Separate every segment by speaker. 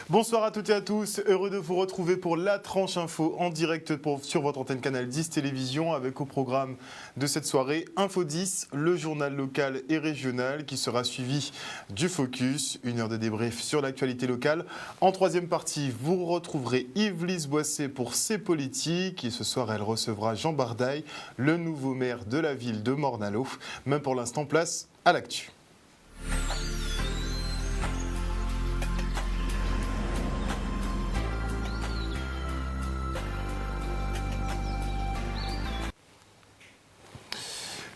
Speaker 1: Bonsoir à toutes et à tous, heureux de vous retrouver pour la tranche info en direct sur votre antenne Canal 10 Télévision avec au programme de cette soirée Info 10, le journal local et régional qui sera suivi du Focus, une heure de débrief sur l'actualité locale. En troisième partie, vous retrouverez Yves-Lise Boissé pour ses politiques et ce soir elle recevra Jean Bardaille, le nouveau maire de la ville de Morne-à-l'Eau. Mais pour l'instant, place à l'actu.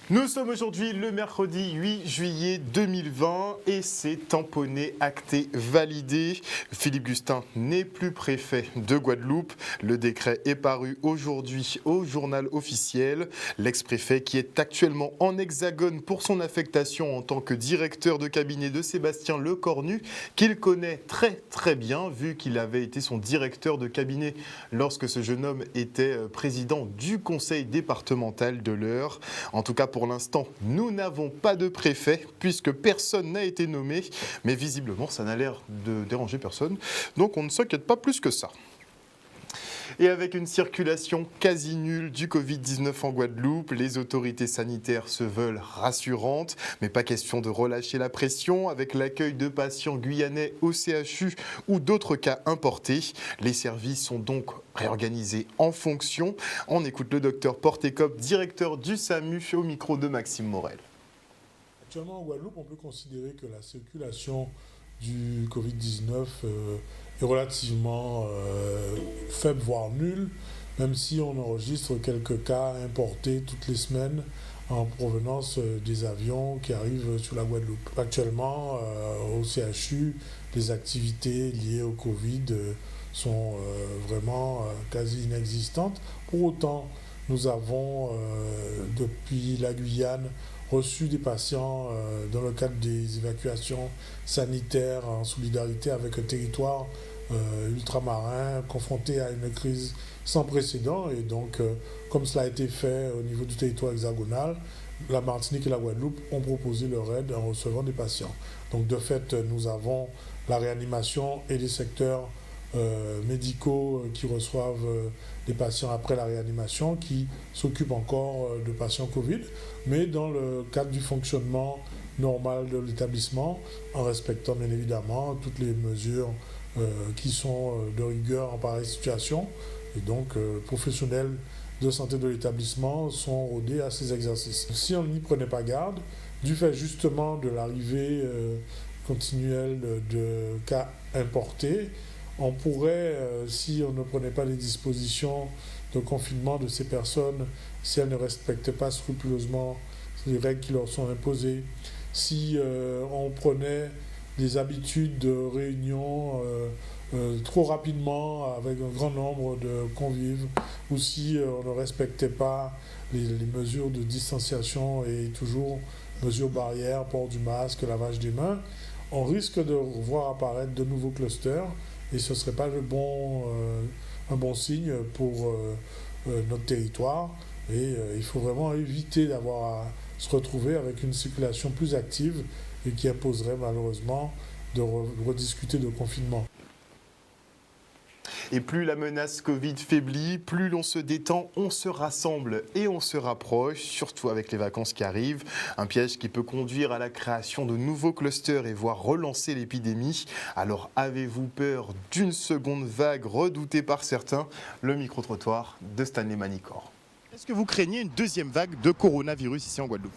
Speaker 1: Nous sommes aujourd'hui le mercredi 8 juillet 2020 et c'est tamponné, acté, validé. Philippe Gustin n'est plus préfet de Guadeloupe. Le décret est paru aujourd'hui au journal officiel. L'ex-préfet qui est actuellement en Hexagone pour son affectation en tant que directeur de cabinet de Sébastien Lecornu, qu'il connaît très bien vu qu'il avait été son directeur de cabinet lorsque ce jeune homme était président du conseil départemental de l'Eure. En tout cas, pour l'instant, nous n'avons pas de préfet puisque personne n'a été nommé, mais visiblement, ça n'a l'air de déranger personne, donc on ne s'inquiète pas plus que ça. Et avec une circulation quasi nulle du Covid-19 en Guadeloupe, les autorités sanitaires se veulent rassurantes, mais pas question de relâcher la pression avec l'accueil de patients guyanais au CHU ou d'autres cas importés. Les services sont donc réorganisés en fonction. On écoute le docteur Portécop, directeur du SAMU, au micro de Maxime Morel.
Speaker 2: Actuellement en Guadeloupe, on peut considérer que la circulation du Covid-19 est relativement faible, voire nulle, même si on enregistre quelques cas importés toutes les semaines en provenance des avions qui arrivent sur la Guadeloupe. Actuellement, au CHU, les activités liées au Covid sont vraiment quasi inexistantes. Pour autant, nous avons, depuis la Guyane, reçu des patients dans le cadre des évacuations sanitaires en solidarité avec un territoire ultramarin confronté à une crise sans précédent. Et donc, comme cela a été fait au niveau du territoire hexagonal, la Martinique et la Guadeloupe ont proposé leur aide en recevant des patients. Donc, de fait, nous avons la réanimation et les secteurs médicaux qui reçoivent des patients après la réanimation, qui s'occupent encore de patients Covid, mais dans le cadre du fonctionnement normal de l'établissement, en respectant bien évidemment toutes les mesures qui sont de rigueur en pareille situation. Et donc, les professionnels de santé de l'établissement sont rodés à ces exercices. Si on n'y prenait pas garde, du fait justement de l'arrivée continuelle de cas importés, on pourrait, si on ne prenait pas les dispositions de confinement de ces personnes, si elles ne respectaient pas scrupuleusement les règles qui leur sont imposées, si on prenait des habitudes de réunion trop rapidement avec un grand nombre de convives, ou si on ne respectait pas les mesures de distanciation et toujours mesures barrières, port du masque, lavage des mains, on risque de voir apparaître de nouveaux clusters. Et ce ne serait pas un bon signe pour notre territoire. Et il faut vraiment éviter d'avoir à se retrouver avec une circulation plus active et qui imposerait malheureusement de rediscuter de confinement.
Speaker 1: Et plus la menace Covid faiblit, plus l'on se détend, on se rassemble et on se rapproche, surtout avec les vacances qui arrivent. Un piège qui peut conduire à la création de nouveaux clusters et voire relancer l'épidémie. Alors avez-vous peur d'une seconde vague redoutée par certains? Le micro-trottoir de Stanley Manicor. Est-ce que vous craignez une deuxième vague de coronavirus ici en Guadeloupe?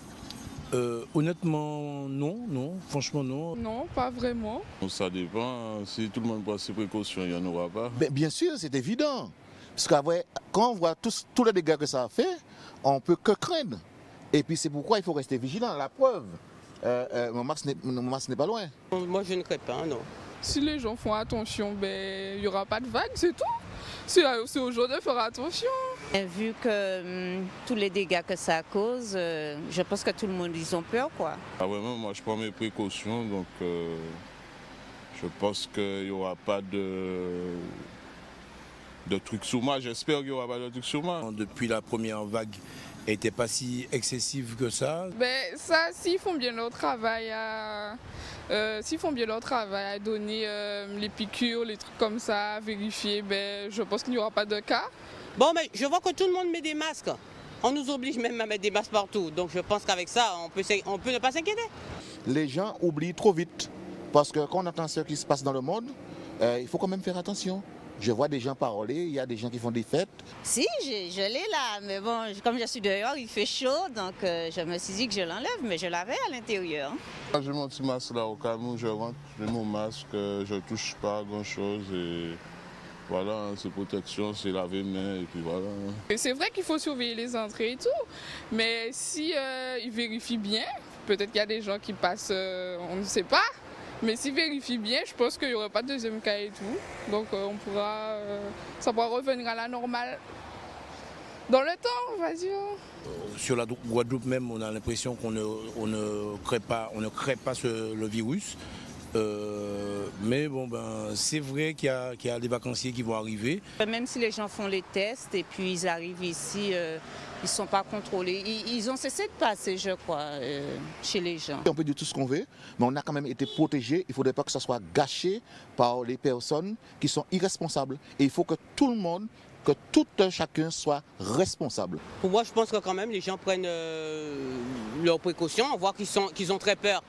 Speaker 3: Honnêtement, non, franchement non.
Speaker 4: Non, pas vraiment.
Speaker 5: Ça dépend, si tout le monde prend ses précautions, il n'y en aura pas.
Speaker 6: Bien sûr, c'est évident. Parce qu'après, quand on voit tous les dégâts que ça a fait, on ne peut que craindre. Et puis c'est pourquoi il faut rester vigilant. La preuve, mon max n'est pas loin.
Speaker 7: Moi je ne crains pas, non.
Speaker 4: Si les gens font attention, il n'y aura pas de vague, c'est tout. C'est aux gens de faire attention.
Speaker 8: Et vu que tous les dégâts que ça cause, je pense que tout le monde, ils ont peur, quoi.
Speaker 5: Ah vraiment, moi je prends mes précautions, donc je pense qu'il n'y aura pas de trucs sous moi. J'espère qu'il n'y aura pas de trucs sous moi.
Speaker 3: Depuis la première vague, elle n'était pas si excessive que ça.
Speaker 4: Ça, s'ils font bien leur travail S'ils font bien leur travail, à donner les piqûres, les trucs comme ça, à vérifier, ben, je pense qu'il n'y aura pas de cas.
Speaker 7: Bon, mais je vois que tout le monde met des masques. On nous oblige même à mettre des masques partout. Donc je pense qu'avec ça, on peut ne pas s'inquiéter.
Speaker 6: Les gens oublient trop vite. Parce que quand on entend ce qui se passe dans le monde, il faut quand même faire attention. Je vois des gens parler, il y a des gens qui font des fêtes.
Speaker 8: Si, je l'ai là, mais bon, comme je suis dehors, il fait chaud, donc je me suis dit que je l'enlève, mais je l'avais à l'intérieur.
Speaker 5: J'ai mon petit masque là au cas où je rentre, j'ai mon masque, je touche pas à grand chose et voilà, c'est protection, c'est laver les mains et puis voilà.
Speaker 4: Et c'est vrai qu'il faut surveiller les entrées et tout, mais si ils vérifient bien, peut-être qu'il y a des gens qui passent, on ne sait pas. Mais s'ils vérifient bien, je pense qu'il n'y aura pas de deuxième cas et tout. Donc ça pourra revenir à la normale dans le temps, on va dire.
Speaker 3: Sur la Guadeloupe même, on a l'impression qu'on ne crée pas le virus. Mais bon, c'est vrai qu'il y a des vacanciers qui vont arriver.
Speaker 8: Même si les gens font les tests et puis ils arrivent ici, ils ne sont pas contrôlés. Ils ont cessé de passer, je crois, chez les gens.
Speaker 6: On peut dire tout ce qu'on veut, mais on a quand même été protégés. Il ne faudrait pas que ça soit gâché par les personnes qui sont irresponsables. Et il faut que tout le monde, que tout chacun soit responsable.
Speaker 7: Pour moi, je pense que quand même les gens prennent leurs précautions. On voit qu'ils ont très peur.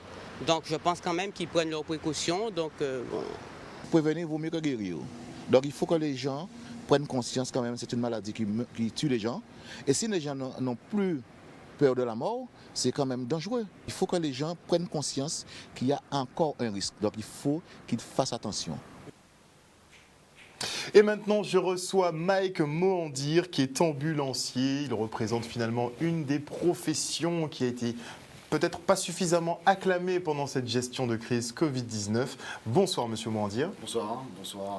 Speaker 7: Donc je pense quand même qu'ils prennent leurs précautions. Donc, bon.
Speaker 6: Prévenir vaut mieux que guérir. Donc il faut que les gens prennent conscience quand même, c'est une maladie qui tue les gens. Et si les gens n'ont plus peur de la mort, c'est quand même dangereux. Il faut que les gens prennent conscience qu'il y a encore un risque. Donc il faut qu'ils fassent attention.
Speaker 1: Et maintenant, je reçois Mike Mohandir, qui est ambulancier. Il représente finalement une des professions qui a été peut-être pas suffisamment acclamée pendant cette gestion de crise Covid-19. Bonsoir, monsieur Mohandir.
Speaker 9: Bonsoir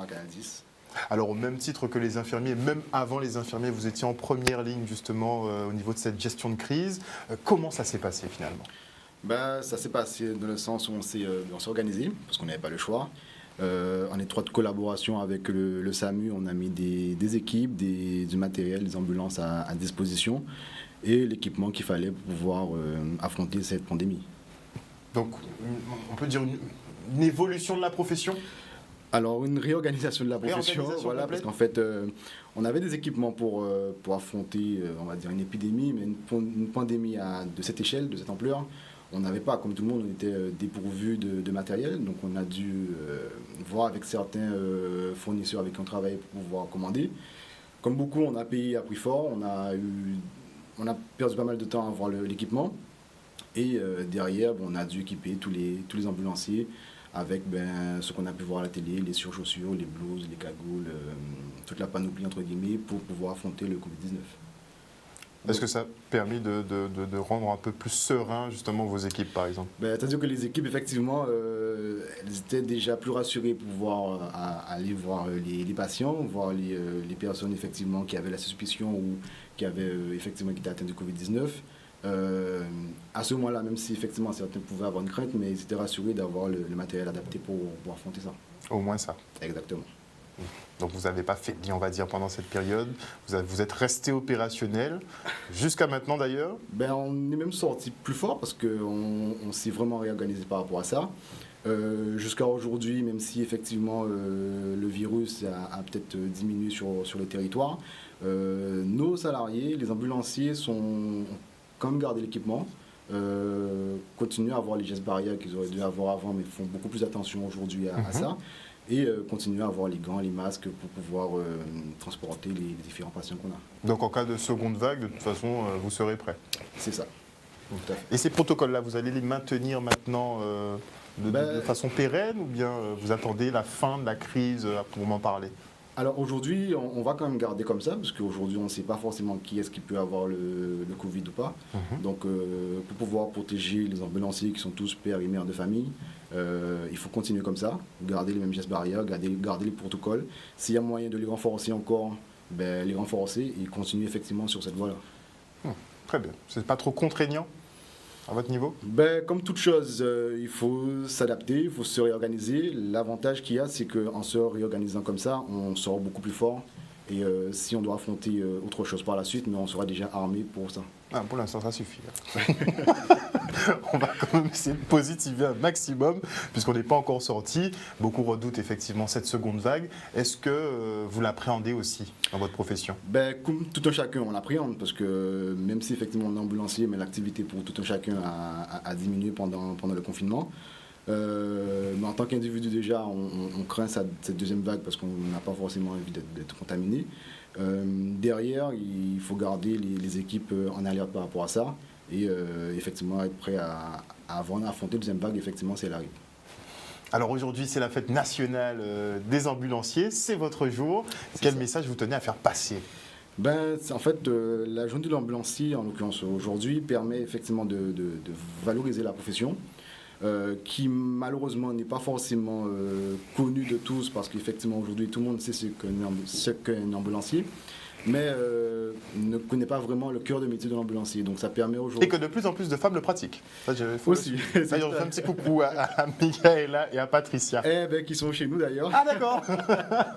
Speaker 9: à Canal 10.
Speaker 1: Alors, au même titre que les infirmiers, même avant les infirmiers, vous étiez en première ligne justement au niveau de cette gestion de crise. Comment ça s'est passé finalement ?
Speaker 9: Ça s'est passé dans le sens où on s'est organisé, parce qu'on n'avait pas le choix. En étroite collaboration avec le SAMU, on a mis des équipes, du matériel, des ambulances à disposition et l'équipement qu'il fallait pour pouvoir affronter cette pandémie.
Speaker 1: Donc, on peut dire une évolution de la profession ?
Speaker 9: Alors, une réorganisation de la profession, voilà, parce qu'en fait, on avait des équipements pour affronter, on va dire, une épidémie, mais une pandémie de cette échelle, de cette ampleur, on n'avait pas, comme tout le monde, on était dépourvu de matériel, donc on a dû voir avec certains fournisseurs avec qui on travaillait pour pouvoir commander. Comme beaucoup, on a payé à prix fort, on a perdu pas mal de temps à avoir l'équipement, et derrière, on a dû équiper tous les ambulanciers avec ce qu'on a pu voir à la télé, les surchaussures, les blouses, les cagoules, toute la panoplie entre guillemets pour pouvoir affronter le Covid-19.
Speaker 1: Est-ce que ça a permis de rendre un peu plus serein justement vos équipes par exemple ?
Speaker 9: C'est-à-dire que les équipes effectivement, elles étaient déjà plus rassurées pour pouvoir aller voir les patients, voir les personnes effectivement qui avaient la suspicion ou qui avaient effectivement qui étaient atteintes du Covid-19. À ce moment-là, même si effectivement certains pouvaient avoir une crainte, mais ils étaient rassurés d'avoir le matériel adapté pour affronter ça.
Speaker 1: Au moins ça.
Speaker 9: Exactement.
Speaker 1: Donc vous n'avez pas fait, on va dire, pendant cette période, vous êtes resté opérationnel, jusqu'à maintenant d'ailleurs ?
Speaker 9: On est même sorti plus fort parce qu'on s'est vraiment réorganisé par rapport à ça. Jusqu'à aujourd'hui, même si effectivement le virus a peut-être diminué sur le territoire, nos salariés, les ambulanciers ont quand même gardé l'équipement, continuent à avoir les gestes barrières qu'ils auraient dû avoir avant, mais font beaucoup plus attention aujourd'hui à ça. Et continuer à avoir les gants, les masques pour pouvoir transporter les différents patients qu'on a.
Speaker 1: Donc en cas de seconde vague, de toute façon, vous serez prêt ?
Speaker 9: C'est ça. Tout à fait.
Speaker 1: Et ces protocoles-là, vous allez les maintenir maintenant de façon pérenne ou bien vous attendez la fin de la crise pour m'en parler ?
Speaker 9: Alors aujourd'hui, on va quand même garder comme ça, parce qu'aujourd'hui, on ne sait pas forcément qui est-ce qui peut avoir le Covid ou pas. Donc pour pouvoir protéger les ambulanciers qui sont tous pères et mères de famille, il faut continuer comme ça, garder les mêmes gestes barrières, garder les protocoles. S'il y a moyen de les renforcer encore, les renforcer et continuer effectivement sur cette voie-là.
Speaker 1: Très bien. C'est pas trop contraignant à votre niveau ?
Speaker 9: Comme toute chose, il faut s'adapter, il faut se réorganiser. L'avantage qu'il y a, c'est qu'en se réorganisant comme ça, on sort beaucoup plus fort. Et si on doit affronter autre chose par la suite, mais on sera déjà armé pour ça.
Speaker 1: Pour l'instant, ça suffit. on va quand même essayer de positiver un maximum, puisqu'on n'est pas encore sorti. Beaucoup redoutent effectivement cette seconde vague. Est-ce que vous l'appréhendez aussi dans votre profession?
Speaker 9: Comme tout un chacun, on l'appréhende, parce que même si effectivement on est ambulancier, mais l'activité pour tout un chacun a diminué pendant le confinement. Mais en tant qu'individu déjà, on craint cette deuxième vague parce qu'on n'a pas forcément envie d'être contaminé. Derrière, il faut garder les équipes en alerte par rapport à ça et effectivement être prêt à affronter la deuxième vague, effectivement, si elle arrive.
Speaker 1: Alors aujourd'hui, c'est la fête nationale des ambulanciers, c'est votre jour. Quel message vous tenez à faire passer?
Speaker 9: En fait, la journée de l'ambulancier, en l'occurrence aujourd'hui, permet effectivement de valoriser la profession. Qui malheureusement n'est pas forcément connu de tous parce qu'effectivement aujourd'hui tout le monde sait ce qu'est un ambulancier, mais ne connaît pas vraiment le cœur de métier de l'ambulancier. Donc ça permet aujourd'hui...
Speaker 1: Et que de plus en plus de femmes le pratiquent. Ça,
Speaker 9: aussi.
Speaker 1: Ça, je fais un petit coucou à Michaela et à Patricia.
Speaker 9: Qui sont chez nous d'ailleurs.
Speaker 1: Ah d'accord.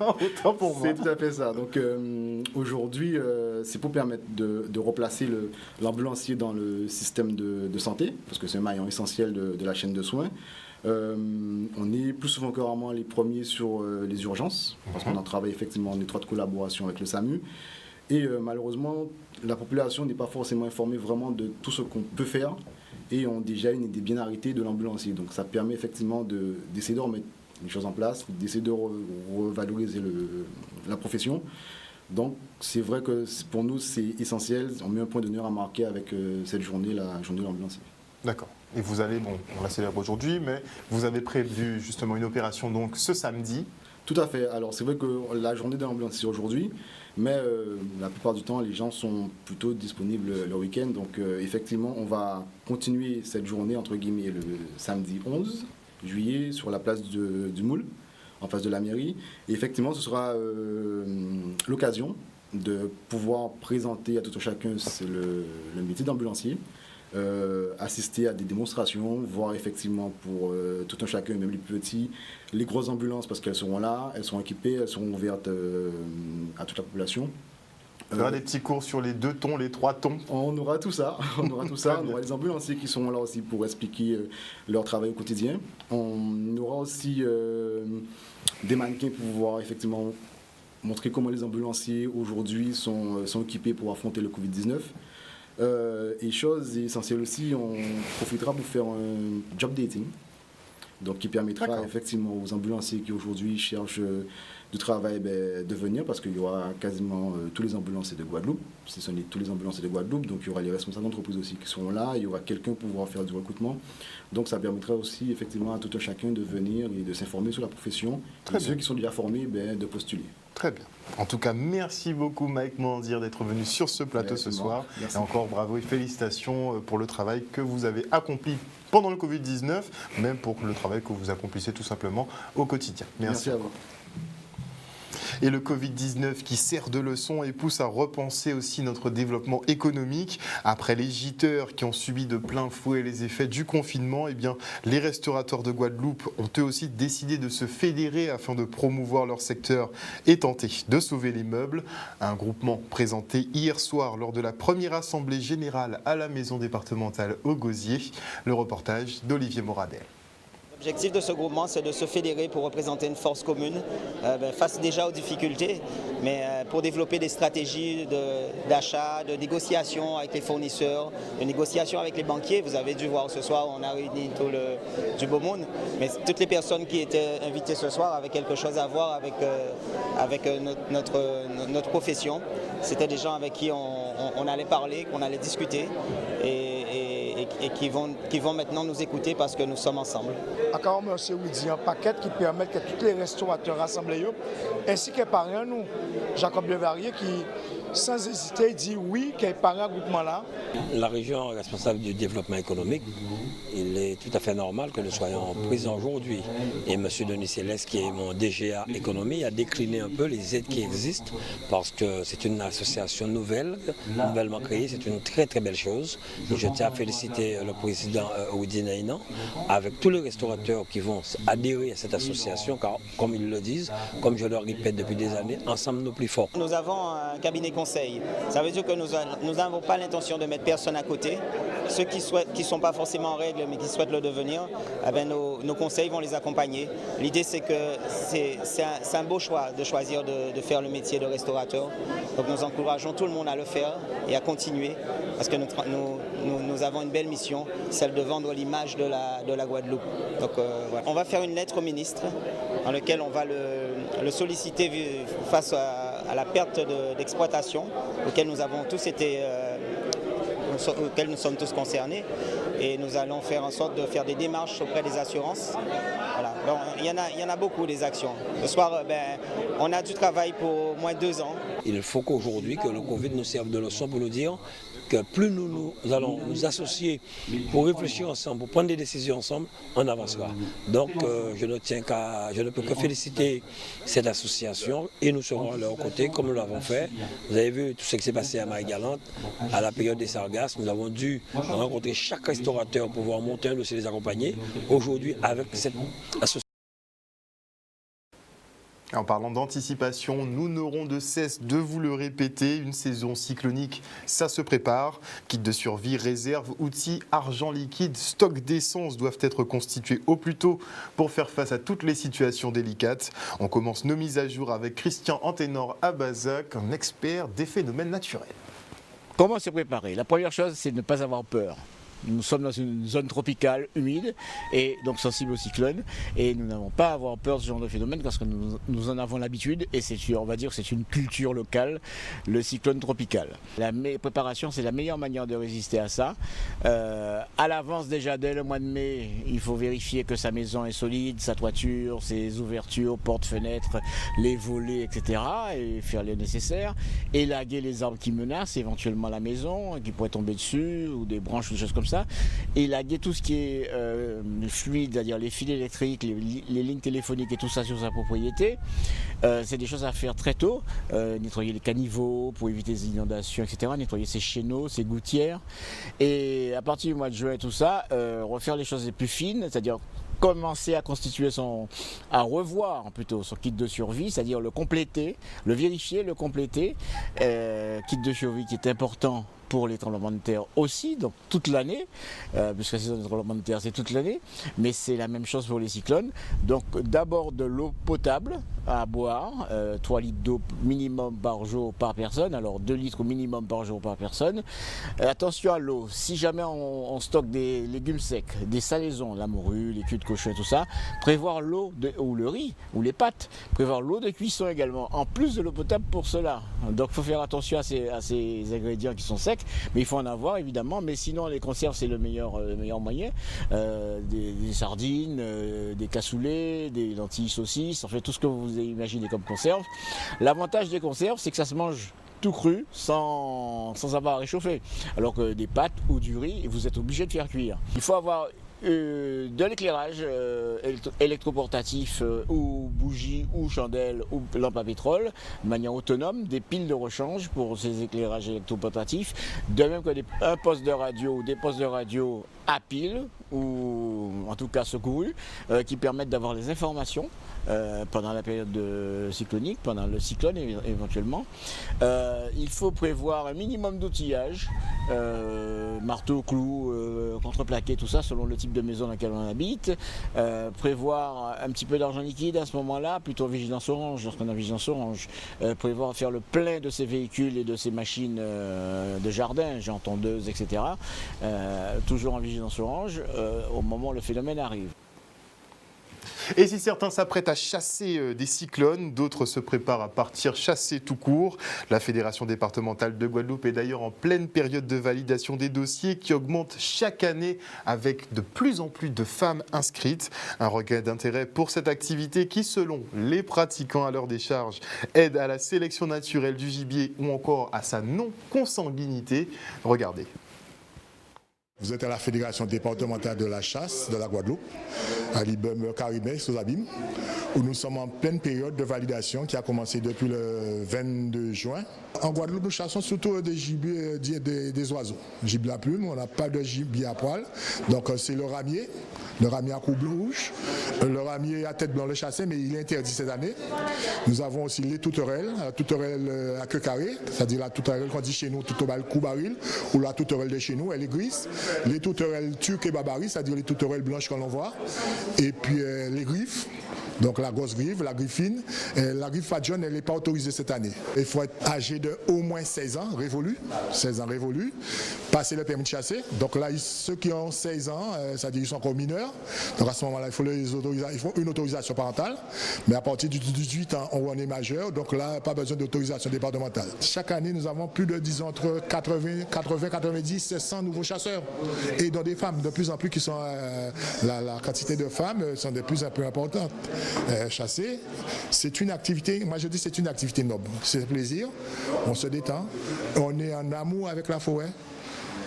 Speaker 1: Autant pour moi.
Speaker 9: C'est tout à fait ça. Donc aujourd'hui, c'est pour permettre de replacer l'ambulancier dans le système de santé, parce que c'est un maillon essentiel de la chaîne de soins. On est plus souvent que rarement les premiers sur les urgences, parce qu'on en travaille effectivement en étroite collaboration avec le SAMU. Et malheureusement, la population n'est pas forcément informée vraiment de tout ce qu'on peut faire et ont déjà une idée bien arrêtée de l'ambulancier. Donc ça permet effectivement d'essayer de remettre les choses en place, d'essayer de revaloriser la profession. Donc c'est vrai que pour nous c'est essentiel, on met un point d'honneur à marquer avec cette journée, la journée de l'ambulancier.
Speaker 1: D'accord. Et vous allez, on la célèbre aujourd'hui, mais vous avez prévu justement une opération donc ce samedi.
Speaker 9: Tout à fait. Alors c'est vrai que la journée de l'ambulancier aujourd'hui, mais la plupart du temps les gens sont plutôt disponibles le week-end. Donc effectivement on va continuer cette journée entre guillemets le samedi 11 juillet sur la place du Moule, en face de la mairie. Et effectivement ce sera l'occasion de pouvoir présenter à tout un chacun le métier d'ambulancier. Assister à des démonstrations, voir effectivement pour tout un chacun, même les petits, les grosses ambulances parce qu'elles seront là, elles seront équipées, elles seront ouvertes à toute la population.
Speaker 1: Il y aura des petits cours sur les 2 tons, les 3 tons.
Speaker 9: On aura tout ça, on aura les ambulanciers qui seront là aussi pour expliquer leur travail au quotidien. On aura aussi des mannequins pour pouvoir effectivement montrer comment les ambulanciers aujourd'hui sont équipés pour affronter le Covid-19. Et chose essentielle aussi, on profitera pour faire un job dating, donc qui permettra effectivement aux ambulanciers qui aujourd'hui cherchent du travail de venir, parce qu'il y aura quasiment tous les ambulanciers de Guadeloupe, ce sont tous les ambulanciers de Guadeloupe, donc il y aura les responsables d'entreprise aussi qui seront là, il y aura quelqu'un pour pouvoir faire du recrutement, donc ça permettra aussi effectivement à tout un chacun de venir et de s'informer sur la profession, et ceux qui sont déjà formés de postuler.
Speaker 1: Très bien. En tout cas, merci beaucoup Mike Mandir d'être venu sur ce plateau ce soir. Et encore bravo et félicitations pour le travail que vous avez accompli pendant le Covid-19, même pour le travail que vous accomplissez tout simplement au quotidien.
Speaker 9: Merci à vous.
Speaker 1: Et le Covid-19 qui sert de leçon et pousse à repenser aussi notre développement économique. Après les gîteurs qui ont subi de plein fouet les effets du confinement, eh bien, les restaurateurs de Guadeloupe ont eux aussi décidé de se fédérer afin de promouvoir leur secteur et tenter de sauver les meubles. Un groupement présenté hier soir lors de la première assemblée générale à la maison départementale au Gosier. Le reportage d'Olivier Moradel.
Speaker 10: L'objectif de ce groupement, c'est de se fédérer pour représenter une force commune face déjà aux difficultés, mais pour développer des stratégies d'achat, de négociation avec les fournisseurs, de négociation avec les banquiers. Vous avez dû voir ce soir, on a réuni tout du beau monde, mais toutes les personnes qui étaient invitées ce soir avaient quelque chose à voir avec notre profession. C'était des gens avec qui on allait parler, qu'on allait discuter et qui vont maintenant nous écouter parce que nous sommes ensemble.
Speaker 11: Encore merci Widi, un paquet qui permet que tous les restaurateurs rassemblés, ainsi que parrain nous, Jacob Levarier, qui sans hésiter dit oui, qu'il parrain groupement là.
Speaker 12: La région est responsable du développement économique. Il est tout à fait normal que nous soyons présents aujourd'hui. Et M. Denis Céleste, qui est mon DGA économie, a décliné un peu les aides qui existent parce que c'est une association nouvellement créée, c'est une très très belle chose. Et je tiens à féliciter le président Widi Naïnan avec tous les restaurateurs qui vont adhérer à cette association, car comme ils le disent, comme je le répète depuis des années, ensemble nous plus forts.
Speaker 10: Nous avons un cabinet conseils. Ça veut dire que nous n'avons pas l'intention de mettre personne à côté. Ceux qui ne sont pas forcément en règle mais qui souhaitent le devenir, nos conseils vont les accompagner. L'idée c'est que c'est un beau choix de choisir de faire le métier de restaurateur. Donc nous encourageons tout le monde à le faire et à continuer parce que nous avons une belle mission, celle de vendre l'image de la Guadeloupe. Donc voilà. On va faire une lettre au ministre dans laquelle on va le solliciter face à la perte d'exploitation auquel nous avons tous été auxquels nous sommes tous concernés et nous allons faire en sorte de faire des démarches auprès des assurances. Voilà. Donc, il y en a beaucoup des actions. Ce soir, on a du travail pour au moins 2 ans.
Speaker 12: Il faut qu'aujourd'hui, que le Covid nous serve de leçon pour nous dire que plus nous allons nous associer pour réfléchir ensemble, pour prendre des décisions ensemble, on avancera. Donc je ne peux que féliciter cette association et nous serons à leur côté comme nous l'avons fait. Vous avez vu tout ce qui s'est passé à Marie-Galante, à la période des sargasses. Nous avons dû rencontrer chaque restaurateur pour pouvoir monter un dossier les accompagner. Aujourd'hui, avec cette association,
Speaker 1: en parlant d'anticipation, nous n'aurons de cesse de vous le répéter, une saison cyclonique, ça se prépare. Kit de survie, réserve, outils, argent liquide, stock d'essence doivent être constitués au plus tôt pour faire face à toutes les situations délicates. On commence nos mises à jour avec Christian Anténor Abazac, un expert des phénomènes naturels.
Speaker 13: Comment se préparer? La première chose, c'est de ne pas avoir peur. Nous sommes dans une zone tropicale, humide, et donc sensible aux cyclones, et nous n'avons pas à avoir peur de ce genre de phénomène parce que nous en avons l'habitude, et on va dire que c'est une culture locale, le cyclone tropical. La préparation, c'est la meilleure manière de résister à ça. À l'avance déjà, dès le mois de mai, il faut vérifier que sa maison est solide, sa toiture, ses ouvertures, portes, fenêtres, les volets, etc., et faire le nécessaire. Élaguer les arbres qui menacent, éventuellement la maison, qui pourraient tomber dessus, ou des branches ou des choses comme ça. Élaguer tout ce qui est fluide, c'est-à-dire les fils électriques, les lignes téléphoniques et tout ça sur sa propriété. C'est des choses à faire très tôt. Nettoyer les caniveaux pour éviter les inondations, etc. Nettoyer ses chéneaux, ses gouttières. Et à partir du mois de juin, tout ça, refaire les choses les plus fines, c'est-à-dire commencer à constituer à revoir plutôt son kit de survie, c'est-à-dire le compléter, le vérifier, le compléter. Kit de survie qui est important pour les tremblements de terre aussi, donc toute l'année, puisque la saison des tremblements de terre c'est toute l'année, mais c'est la même chose pour les cyclones. Donc d'abord de l'eau potable à boire, 3 litres d'eau minimum par jour par personne, alors 2 litres au minimum par jour par personne. Attention à l'eau, si jamais on stocke des légumes secs, des salaisons, la morue, les culs de cochon et tout ça, prévoir l'eau ou le riz ou les pâtes, prévoir l'eau de cuisson également, en plus de l'eau potable pour cela. Donc il faut faire attention à ces ingrédients qui sont secs. Mais il faut en avoir évidemment, mais sinon les conserves c'est le meilleur moyen. Des sardines, des cassoulets, des lentilles saucisses, en fait tout ce que vous imaginez comme conserve. L'avantage des conserves c'est que ça se mange tout cru sans avoir à réchauffer. Alors que des pâtes ou du riz, vous êtes obligé de faire cuire. Il faut avoir de l'éclairage électroportatif ou bougies ou chandelles ou lampes à pétrole de manière autonome, des piles de rechange pour ces éclairages électroportatifs, de même que un poste de radio ou des postes de radio à pile ou en tout cas secourus qui permettent d'avoir les informations pendant la période cyclonique, pendant le cyclone éventuellement. Il faut prévoir un minimum d'outillage, marteau, clou, contreplaqué, tout ça selon le type de maison dans laquelle on habite. Prévoir un petit peu d'argent liquide à ce moment-là, plutôt vigilance orange, lorsqu'on a vigilance orange. Prévoir faire le plein de ces véhicules et de ces machines de jardin, genre tondeuses, etc. Toujours en vigilance orange au moment où le phénomène arrive.
Speaker 1: Et si certains s'apprêtent à chasser des cyclones, d'autres se préparent à partir chasser tout court. La Fédération départementale de Guadeloupe est d'ailleurs en pleine période de validation des dossiers qui augmente chaque année avec de plus en plus de femmes inscrites. Un regain d'intérêt pour cette activité qui, selon les pratiquants à leur décharge, aide à la sélection naturelle du gibier ou encore à sa non-consanguinité. Regardez.
Speaker 14: Vous êtes à la Fédération départementale de la chasse de la Guadeloupe, à l'Ibem Caribé, sous Abîme. où nous sommes en pleine période de validation qui a commencé depuis le 22 juin. En Guadeloupe, nous chassons surtout des gibiers, des oiseaux. Gibier à plume, on n'a pas de gibier à poil. Donc c'est le ramier à cou rouge, le ramier à tête blanche le chassé, mais il est interdit cette année. Nous avons aussi les tourterelles, la tourterelle à queue carrée, c'est-à-dire la tourterelle qu'on dit chez nous, tout au cou baril, ou la tourterelle de chez nous, elle est grise. Les tourterelles turques et barbaries, c'est-à-dire les tourterelles blanches qu'on voit. Et puis les griffes. Donc la grosse griffe, la griffine. La griffe à jaune, elle n'est pas autorisée cette année. Il faut être âgé de au moins 16 ans, révolu, passer le permis de chasser. Donc là, ceux qui ont 16 ans, c'est-à-dire qu'ils sont encore mineurs. Donc à ce moment-là, il faut une autorisation parentale. Mais à partir du 18 ans, on est majeur. Donc là, pas besoin d'autorisation départementale. Chaque année, nous avons plus de, disons, entre 80, 90, 100 nouveaux chasseurs. Et dans des femmes, de plus en plus qui sont... la quantité de femmes sont de plus en plus importantes. Chasser, c'est une activité, moi je dis c'est une activité noble, c'est un plaisir, on se détend, on est en amour avec la forêt.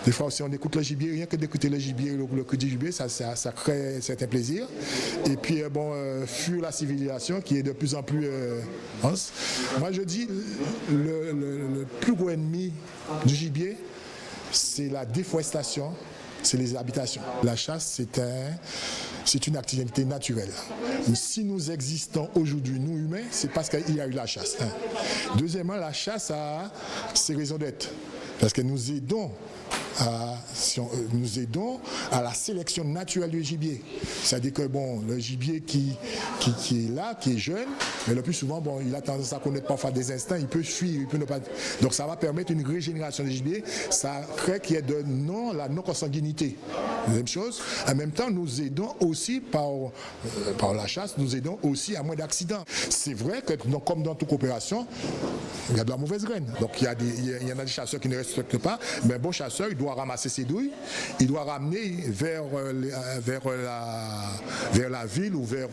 Speaker 14: Des fois aussi on écoute le gibier, rien que d'écouter le gibier, le cri du gibier, ça crée un certain plaisir. Et puis fuir la civilisation qui est de plus en plus dense. Moi je dis le plus gros ennemi du gibier, c'est la déforestation, c'est les habitations. La chasse, c'est une activité naturelle. Si nous existons aujourd'hui, nous humains, c'est parce qu'il y a eu la chasse. Deuxièmement, la chasse a ses raisons d'être. Parce que nous aidons à la sélection naturelle du gibier. C'est-à-dire que le gibier qui est là, qui est jeune, mais le plus souvent, il a tendance à connaître parfois des instincts, il peut fuir, il peut ne pas. Donc ça va permettre une régénération du gibier, ça crée qu'il y ait la non-consanguinité. Deuxième chose, en même temps, nous aidons aussi par la chasse, nous aidons aussi à moins d'accidents. C'est vrai que comme dans toute coopération, il y a de la mauvaise graine. Donc il y en a des chasseurs qui ne respectent pas, mais un bon chasseur, il doit ramasser ses douilles, il doit ramener vers la ville ou vers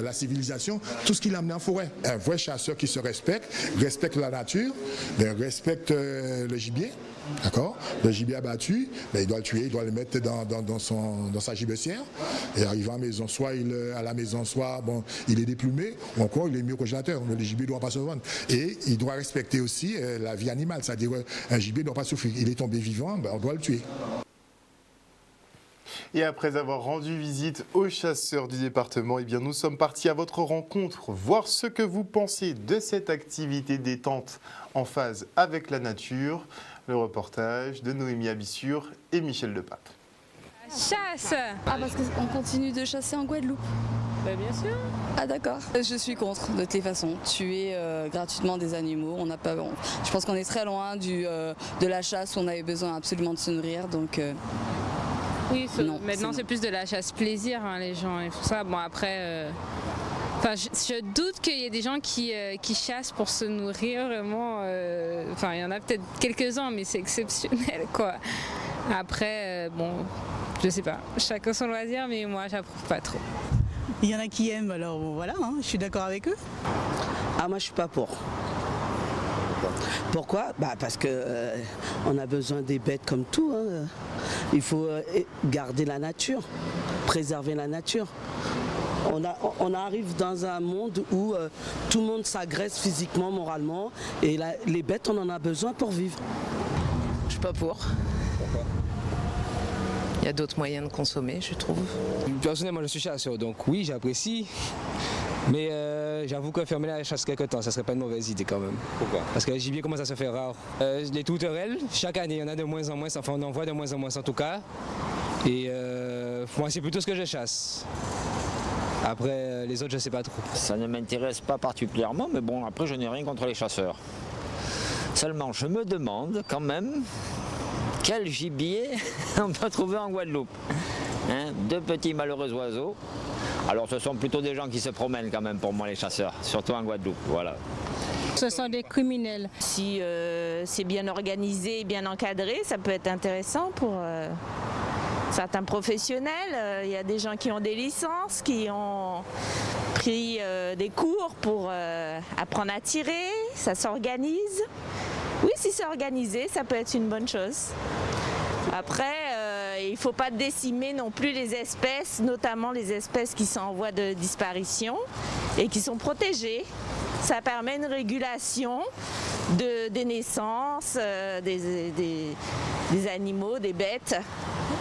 Speaker 14: la civilisation tout ce qu'il a amené en forêt. Un vrai chasseur qui se respecte la nature, respecte le gibier. D'accord. Le gibier abattu, il doit le tuer, il doit le mettre dans sa gibecière et arriver à la maison. Soit il est déplumé, ou encore il est mis au congélateur. Le gibier ne doit pas se vendre. Et il doit respecter aussi la vie animale, c'est-à-dire un gibier ne doit pas souffrir. Il est tombé vivant, on doit le tuer.
Speaker 1: Et après avoir rendu visite aux chasseurs du département, nous sommes partis à votre rencontre, voir ce que vous pensez de cette activité détente en phase avec la nature. Le reportage de Noémie Abissure et Michel Depape.
Speaker 15: Chasse! Parce qu'on continue de chasser en Guadeloupe. Bien sûr. Ah d'accord. Je suis contre de toutes les façons. Tuer gratuitement des animaux, on n'a pas. Je pense qu'on est très loin de la chasse où on avait besoin absolument de se nourrir. Donc.
Speaker 16: Oui, maintenant c'est plus de la chasse plaisir, les gens et tout ça. Bon après. Je doute qu'il y ait des gens qui chassent pour se nourrir vraiment. Il y en a peut-être quelques-uns, mais c'est exceptionnel, quoi. Après, je sais pas. Chacun son loisir, mais moi, j'approuve pas trop.
Speaker 17: Il y en a qui aiment, alors voilà, je suis d'accord avec eux.
Speaker 18: Moi, je suis pas pour. Pourquoi ? Parce que on a besoin des bêtes comme tout. Il faut garder la nature, préserver la nature. On arrive dans un monde où tout le monde s'agresse physiquement, moralement, et les bêtes, on en a besoin pour vivre.
Speaker 19: Je suis pas pour.
Speaker 18: Pourquoi ?
Speaker 19: Il y a d'autres moyens de consommer, je trouve.
Speaker 20: Personnellement, je suis chasseur, donc oui, j'apprécie. Mais j'avoue que fermer la chasse quelque temps, ça serait pas une mauvaise idée quand même.
Speaker 18: Pourquoi ?
Speaker 20: Parce que le gibier commence à se faire rare. Les tourterelles, chaque année, il y en a de moins en moins, on en voit de moins en moins en tout cas. Et moi, c'est plutôt ce que je chasse. Après, les autres, je ne sais pas trop.
Speaker 21: Ça ne m'intéresse pas particulièrement, mais bon, après, je n'ai rien contre les chasseurs. Seulement, je me demande quand même quel gibier on peut trouver en Guadeloupe. Deux petits malheureux oiseaux. Alors, ce sont plutôt des gens qui se promènent quand même pour moi, les chasseurs, surtout en Guadeloupe, voilà.
Speaker 22: Ce sont des criminels.
Speaker 23: Si c'est bien organisé, bien encadré, ça peut être intéressant pour... certains professionnels, il y a des gens qui ont des licences, qui ont pris des cours pour apprendre à tirer, ça s'organise. Oui, si c'est organisé, ça peut être une bonne chose. Après, il ne faut pas décimer non plus les espèces, notamment les espèces qui sont en voie de disparition. et qui sont protégés. Ça permet une régulation des naissances, des animaux, des bêtes.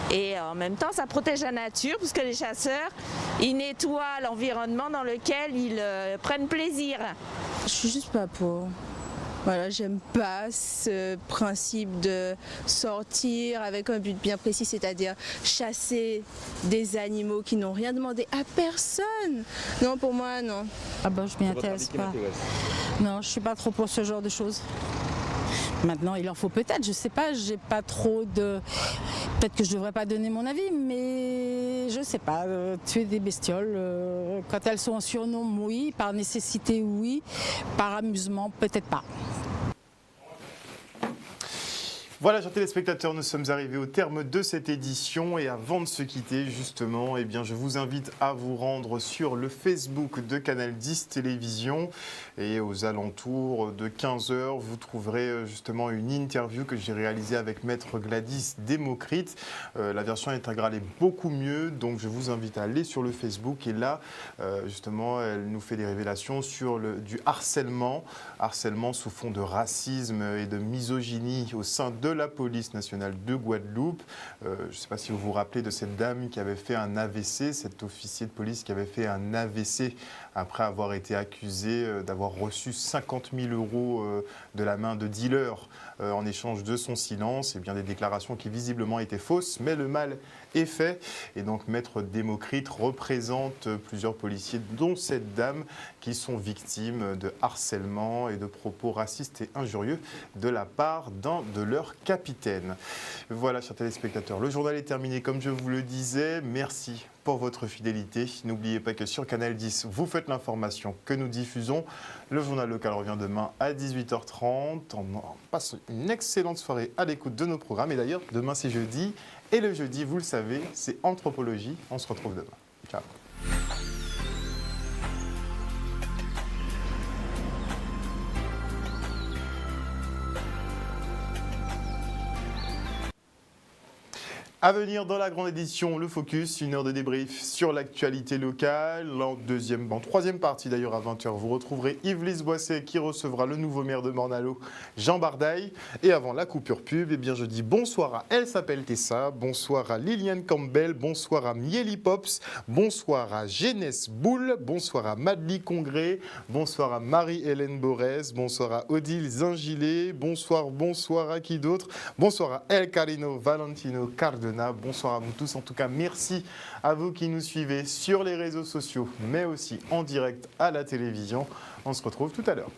Speaker 23: Et en même temps, ça protège la nature, puisque les chasseurs, ils nettoient l'environnement dans lequel ils prennent plaisir.
Speaker 15: Je suis juste pas pour. Voilà, j'aime pas ce principe de sortir avec un but bien précis, c'est-à-dire chasser des animaux qui n'ont rien demandé à personne. Non, pour moi, non.
Speaker 2: Ah bah, je m'y intéresse pas. Non, je suis pas trop pour ce genre de choses. Maintenant, il en faut peut-être, je sais pas, j'ai pas trop de... Peut-être que je devrais pas donner mon avis, mais je sais pas, tuer des bestioles, quand elles sont en surnombre, oui, par nécessité, oui, par amusement, peut-être pas.
Speaker 1: Voilà, chers téléspectateurs, nous sommes arrivés au terme de cette édition et avant de se quitter, justement, eh bien, je vous invite à vous rendre sur le Facebook de Canal 10 Télévision et aux alentours de 15h, vous trouverez justement une interview que j'ai réalisée avec Maître Gladys Démocrite. La version intégrale est beaucoup mieux, donc je vous invite à aller sur le Facebook et là, justement, elle nous fait des révélations sur du harcèlement sous fond de racisme et de misogynie au sein de la police nationale de Guadeloupe. Je ne sais pas si vous vous rappelez de cette dame qui avait fait un AVC, cet officier de police qui avait fait un AVC après avoir été accusé d'avoir reçu 50 000 € de la main de dealers en échange de son silence. Et bien des déclarations qui visiblement étaient fausses, mais le mal est fait. Et donc Maître Démocrite représente plusieurs policiers, dont cette dame, qui sont victimes de harcèlement et de propos racistes et injurieux de la part d'un de leurs capitaines. Voilà, chers téléspectateurs, le journal est terminé comme je vous le disais. Merci pour votre fidélité. N'oubliez pas que sur Canal 10, vous faites l'information que nous diffusons. Le journal local revient demain à 18h30. On passe une excellente soirée à l'écoute de nos programmes. Et d'ailleurs, demain c'est jeudi. Et le jeudi, vous le savez, c'est Anthropologie. On se retrouve demain. Ciao. À venir dans la grande édition, le Focus, une heure de débrief sur l'actualité locale. En troisième partie d'ailleurs à 20h, vous retrouverez Yves-Lise Boisset qui recevra le nouveau maire de Morne-à-l'Eau, Jean Bardaille. Et avant la coupure pub, eh bien je dis bonsoir à Elle s'appelle Tessa, bonsoir à Liliane Campbell, bonsoir à Mieli Pops, bonsoir à Génès Boule, bonsoir à Madly Congré, bonsoir à Marie-Hélène Borès, bonsoir à Odile Zingilé, bonsoir à qui d'autre, bonsoir à El Carino Valentino Cardona. Bonsoir à vous tous. En tout cas, merci à vous qui nous suivez sur les réseaux sociaux, mais aussi en direct à la télévision. On se retrouve tout à l'heure.